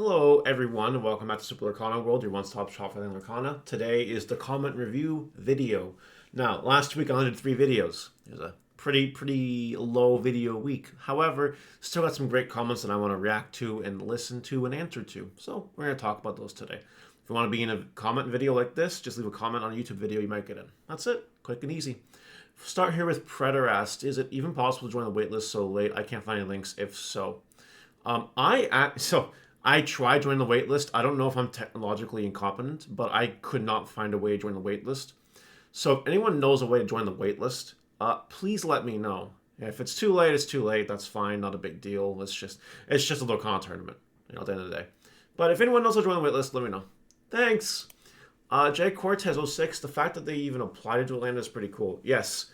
Hello, everyone, and welcome back to Super Lorcana World, your one-stop shop for Lorcana. Today is the comment review video. Now, last week I only did 3 videos. It was a pretty low video week. However, still got some great comments that I want to react to and listen to and answer to. So we're going to talk about those today. If you want to be in a comment video like this, just leave a comment on a YouTube video you might get in. That's it. Quick and easy. Start here with Predator asked, is it even possible to join the waitlist so late? I can't find any links if so. I tried joining the waitlist. I don't know if I'm technologically incompetent, but I could not find a way to join the waitlist. So if anyone knows a way to join the waitlist, please let me know. If it's too late, it's too late. That's fine. Not a big deal. It's just a Lorcana tournament, at the end of the day. But if anyone knows how to join the waitlist, let me know. Thanks. Jay Cortez 06, the fact that they even applied to Atlanta is pretty cool. Yes.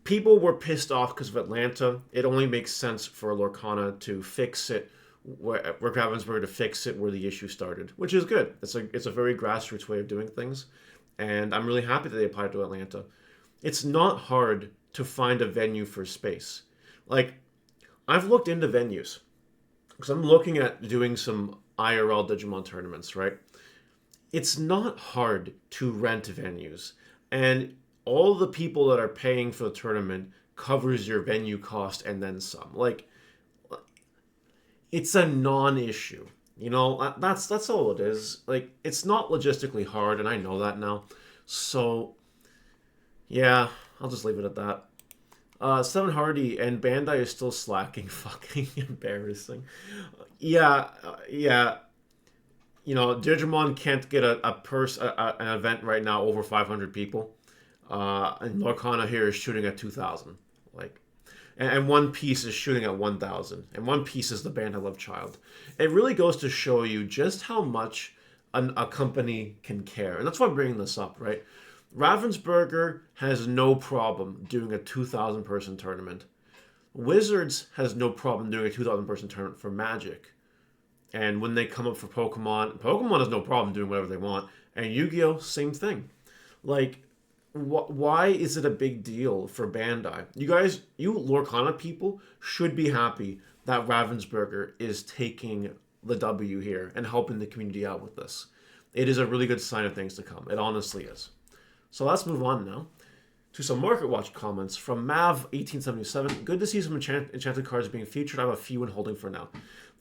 People were pissed off because of Atlanta. It only makes sense for Lorcana to fix it where Rick Ravensburger to fix it where the issue started, which is good. It's a very grassroots way of doing things, and I'm really happy that they applied to Atlanta. It's not hard to find a venue for space. Like, I've looked into venues because I'm looking at doing some IRL Digimon tournaments, right? It's not hard to rent venues, and all the people that are paying for the tournament covers your venue cost and then some. Like, it's a non-issue. That's all it is. Like, it's not logistically hard, and I know that now. So, yeah, I'll just leave it at that. Seven Hardy and Bandai is still slacking. Fucking embarrassing. Yeah. Digimon can't get an event right now over 500 people. And Lorcana here is shooting at 2,000. And One Piece is shooting at 1,000. And One Piece is the band I love child. It really goes to show you just how much a company can care. And that's why I'm bringing this up, right? Ravensburger has no problem doing a 2,000 person tournament. Wizards has no problem doing a 2,000 person tournament for Magic. And when they come up for Pokemon has no problem doing whatever they want. And Yu-Gi-Oh! Same thing. Like, why is it a big deal for Bandai? You Lorcana people should be happy that Ravensburger is taking the W here and helping the community out with this. It is a really good sign of things to come. It honestly is. So let's move on now to some Market Watch comments from Mav1877. Good to see some enchanted cards being featured. I have a few in holding for now.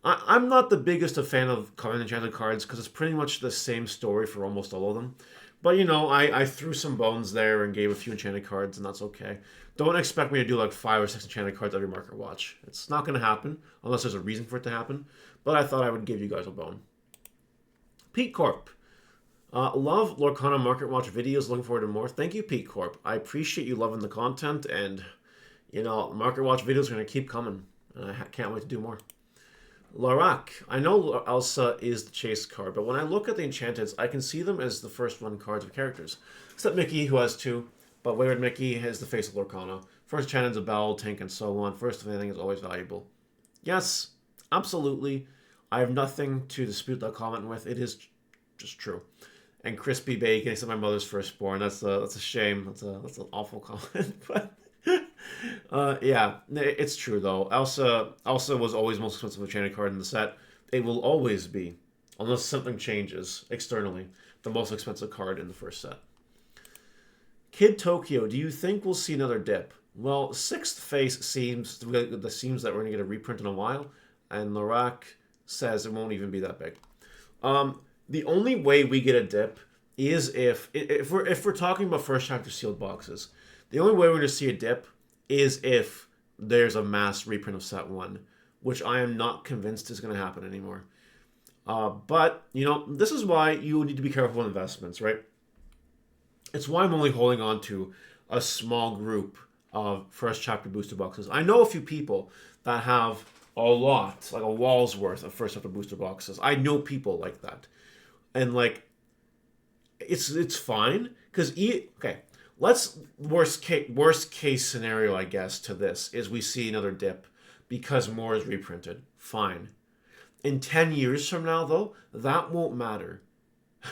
I'm not the biggest of fan of common enchanted cards because it's pretty much the same story for almost all of them. But, I threw some bones there and gave a few enchanted cards, and that's okay. Don't expect me to do like 5 or 6 enchanted cards every Market Watch. It's not going to happen, unless there's a reason for it to happen. But I thought I would give you guys a bone. Pete Corp. Love Lorcana Market Watch videos. Looking forward to more. Thank you, Pete Corp. I appreciate you loving the content, and, Market Watch videos are going to keep coming. And I can't wait to do more. Larak. I know Elsa is the chase card, but when I look at the Enchanteds, I can see them as the first run cards of characters. Except Mickey, who has 2, but Wayward Mickey has the face of Lorcana. First Enchanted's a Bell, Tank, and so on. First of anything is always valuable. Yes, absolutely. I have nothing to dispute that comment with. It is just true. And Crispy Bacon, except my mother's firstborn. That's a shame. That's an awful comment, but. Yeah, it's true though. Elsa was always the most expensive enchanted card in the set. It will always be, unless something changes externally, the most expensive card in the first set. Kid Tokyo, do you think we'll see another dip? Well, Sixth Face seems that we're going to get a reprint in a while, and Larak says it won't even be that big. The only way we get a dip is if we're talking about first chapter sealed boxes. The only way we're going to see a dip is if there's a mass reprint of set 1, which I am not convinced is going to happen anymore. But, this is why you need to be careful with investments, right? It's why I'm only holding on to a small group of first chapter booster boxes. I know a few people that have a lot, like a wall's worth of first chapter booster boxes. I know people like that. And, it's fine, because, worst case scenario, I guess, to this is we see another dip because more is reprinted. Fine. In 10 years from now, though, that won't matter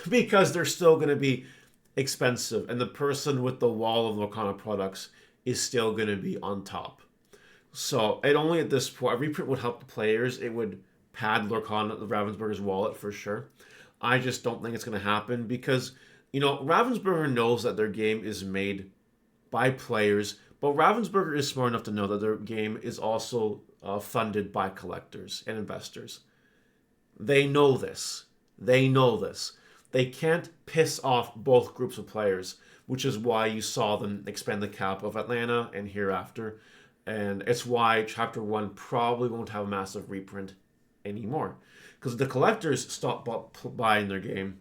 because they're still going to be expensive, and the person with the wall of Lorcana products is still going to be on top. So it only at this point, a reprint would help the players. It would had Lorcana, Ravensburger's wallet for sure. I just don't think it's going to happen because, Ravensburger knows that their game is made by players, but Ravensburger is smart enough to know that their game is also funded by collectors and investors. They know this. They know this. They can't piss off both groups of players, which is why you saw them expand the cap of Atlanta and hereafter. And it's why Chapter 1 probably won't have a massive reprint anymore. Because the collectors stop buying their game,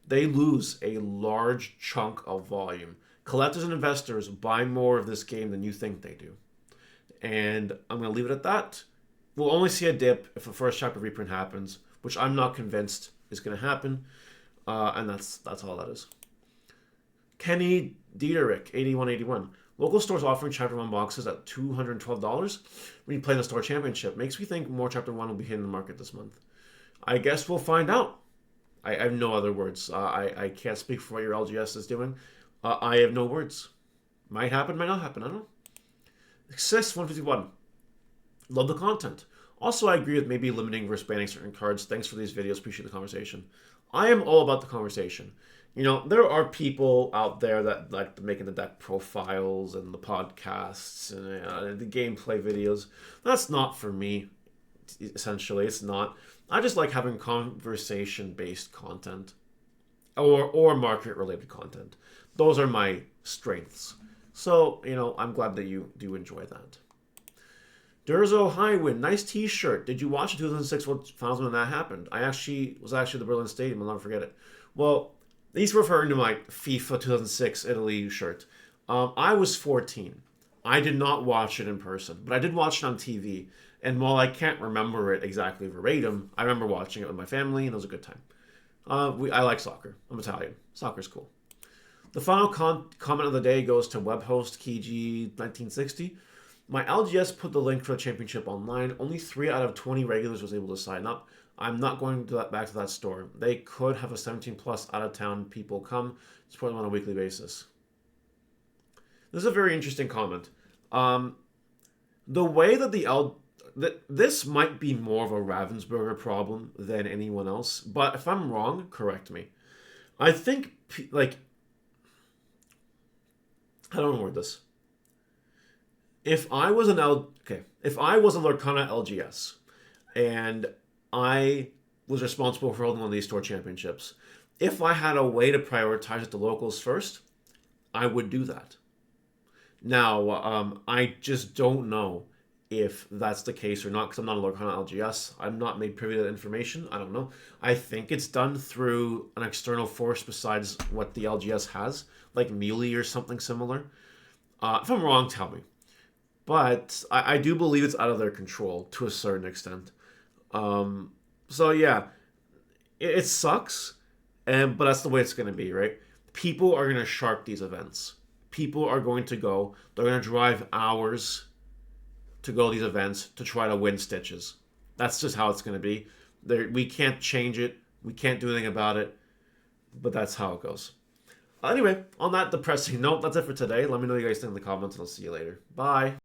they lose a large chunk of volume. Collectors and investors buy more of this game than you think they do. And I'm going to leave it at that. We'll only see a dip if the first chapter reprint happens, which I'm not convinced is going to happen. And that's all that is. Kenny Dieterich, 8181. Local stores offering Chapter 1 boxes at $212 when you play in the store championship. Makes me think more Chapter 1 will be hitting the market this month. I guess we'll find out. I have no other words. I can't speak for what your LGS is doing. I have no words. Might happen, might not happen. I don't know. Sis 151. Love the content. Also, I agree with maybe limiting versus banning certain cards. Thanks for these videos. Appreciate the conversation. I am all about the conversation. There are people out there that like making the deck profiles and the podcasts and the gameplay videos. That's not for me, essentially. It's not. I just like having conversation-based content or market-related content. Those are my strengths. So, I'm glad that you do enjoy that. Durzo Highwind, nice t-shirt. Did you watch 2006 World Finals when that happened? I was actually at the Berlin Stadium. I'll never forget it. Well, he's referring to my FIFA 2006 Italy shirt. I was 14. I did not watch it in person, but I did watch it on TV. And while I can't remember it exactly verbatim, I remember watching it with my family, and it was a good time. I like soccer. I'm Italian. Soccer's cool. The final comment of the day goes to web host Kiji1960. My LGS put the link for the championship online. Only 3 out of 20 regulars was able to sign up. I'm not going back to that store. They could have a 17 plus out of town people come support them on a weekly basis. This is a very interesting comment. The way that this might be more of a Ravensburger problem than anyone else, but if I'm wrong, correct me. I think I don't word this. If I was a Lorcana LGS and I was responsible for holding one of these store championships, if I had a way to prioritize it to locals first, I would do that. Now, I just don't know if that's the case or not because I'm not a Lorcana LGS. I'm not made privy to that information. I don't know. I think it's done through an external force besides what the LGS has, like Melee or something similar. If I'm wrong, tell me. But I do believe it's out of their control to a certain extent. So yeah, it sucks, but that's the way it's going to be, right? People are going to shark these events. People are going to go. They're going to drive hours to go to these events to try to win stitches. That's just how it's going to be. We can't change it. We can't do anything about it. But that's how it goes. Anyway, on that depressing note, that's it for today. Let me know what you guys think in the comments, and I'll see you later. Bye.